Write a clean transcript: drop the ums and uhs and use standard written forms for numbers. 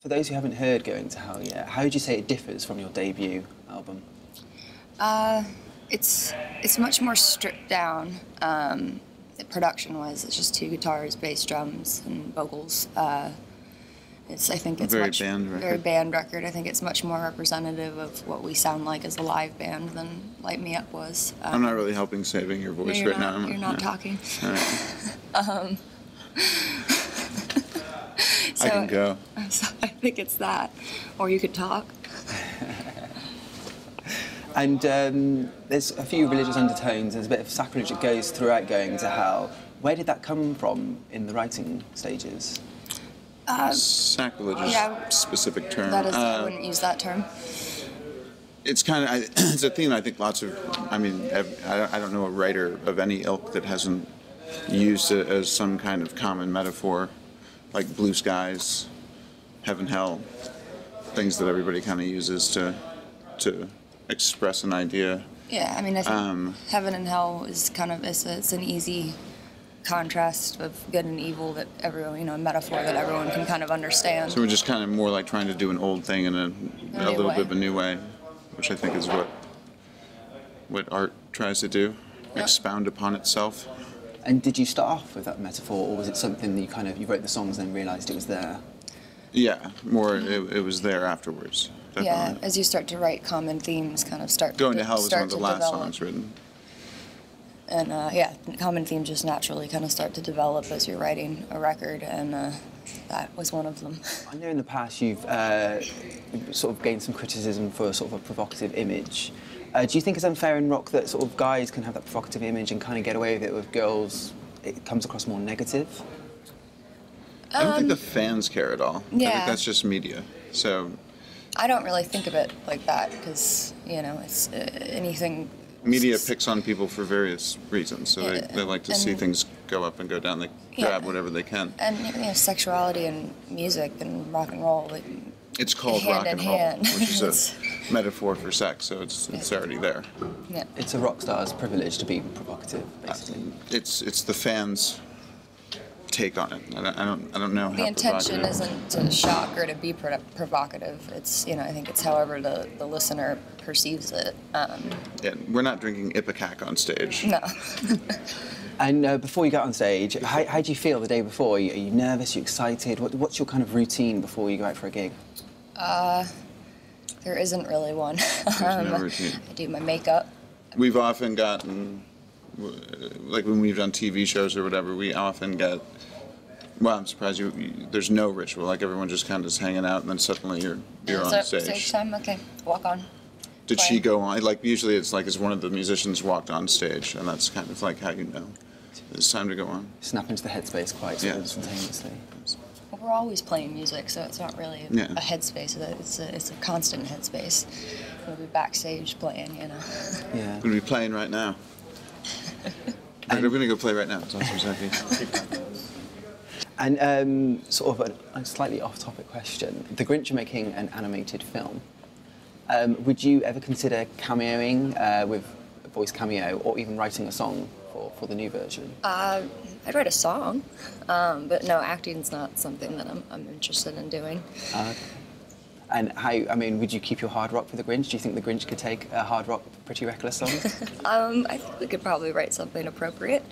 For those who haven't heard Going to Hell yet, how would you say it differs from your debut album? It's much more stripped down. Production-wise, it's just 2 guitars, bass, drums, and vocals. I think it's very very band record. I think it's much more representative of what we sound like as a live band than Light Me Up was. I'm not really helping saving your voice right now. You're not talking. All right. So, I can go. So I think it's that, or you could talk. And there's a few religious undertones, there's a bit of sacrilege that goes throughout Going to Hell. Where did that come from in the writing stages? Sacrilege is a specific term. That is, I wouldn't use that term. It's kind of, it's a theme I think lots of, I mean, I don't know a writer of any ilk that hasn't used it as some kind of common metaphor, like blue skies, heaven, hell, things that everybody kind of uses to express an idea. Yeah, I mean, I think heaven and hell is kind of, it's an easy contrast of good and evil that everyone, a metaphor that everyone can kind of understand. So we're just kind of more like trying to do an old thing in a little bit of a new way, which I think is what art tries to do, expound upon itself. And did you start off with that metaphor, or was it something that you wrote the songs and then realised it was there? Yeah, more it was there afterwards. Definitely. Yeah, as you start to write common themes, kind of start Going to Hell was one of the last develop. songs written. And common themes just naturally kind of start to develop as you're writing a record, and that was one of them. I know in the past you've sort of gained some criticism for sort of a provocative image. Do you think it's unfair in rock that sort of guys can have that provocative image and kind of get away with it, with girls it comes across more negative? I don't think the fans care at all. Yeah. I think that's just media. So I don't really think of it like that because, it's anything. Media picks on people for various reasons, so they like to see things go up and go down. They grab whatever they can. And sexuality and music and rock and roll. It's called rock and roll, which is a metaphor for sex, so it's already there. Yeah. It's a rock star's privilege to be provocative, basically. It's the fans' take on it. I don't know how the intention isn't to shock or to be provocative. It's I think it's however the listener perceives it. Yeah, we're not drinking Ipecac on stage. No. And before you get on stage, how do you feel the day before? Are you nervous? Are you excited? What's your kind of routine before you go out for a gig? There isn't really one. There's no routine. I do my makeup. We've often gotten, like when we've done TV shows or whatever, we often get, well, I'm surprised there's no ritual. Like everyone just kind of is hanging out and then suddenly you're on stage. Stage time, okay, walk on. Did she go on? Like usually it's like as one of the musicians walked on stage, and that's kind of like how you know it's time to go on. Snap into the headspace quite sort of instantaneously. Well, we're always playing music, so it's not really a headspace. It's a constant headspace. We'll be backstage playing, Yeah. We're gonna be playing right now. We're gonna go play right now. It's awesome, Zaki. And sort of a slightly off-topic question: The Grinch are making an animated film. Would you ever consider cameoing with a voice cameo, or even writing a song for the new version? I'd write a song, but no, acting's not something that I'm interested in doing. And would you keep your hard rock for the Grinch? Do you think the Grinch could take a hard rock, Pretty Reckless song? I think we could probably write something appropriate.